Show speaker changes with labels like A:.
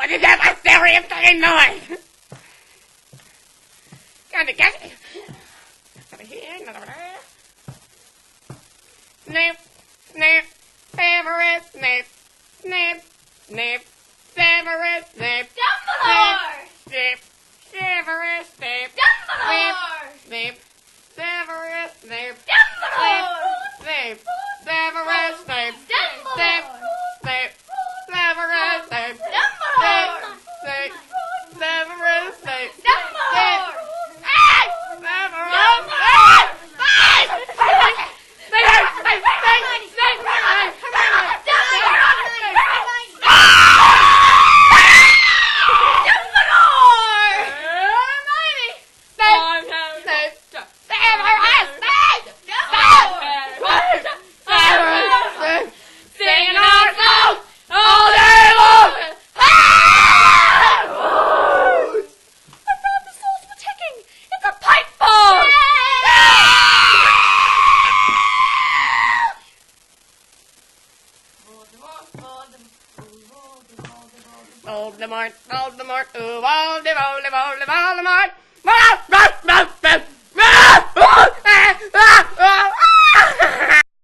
A: What is that mysterious fucking noise? Gotta get it. Over here, another over there. Snape, Snape, Severus Snape, Snape, Snape, Severus Snape.
B: Dumbledore!
A: Snape, Severus Snape.
B: Dumbledore!
A: Snape, Severus Snape.
B: Dumbledore!
A: Snape, Severus Snape.
B: Dumbledore!
A: Snape, Severus Snape.
B: Dumbledore!
A: Snape, Severus Snape.
B: Dumbledore!
A: Voldemort, Voldemort, ooh, Voldemort, Voldemort, Voldemort, Voldemort,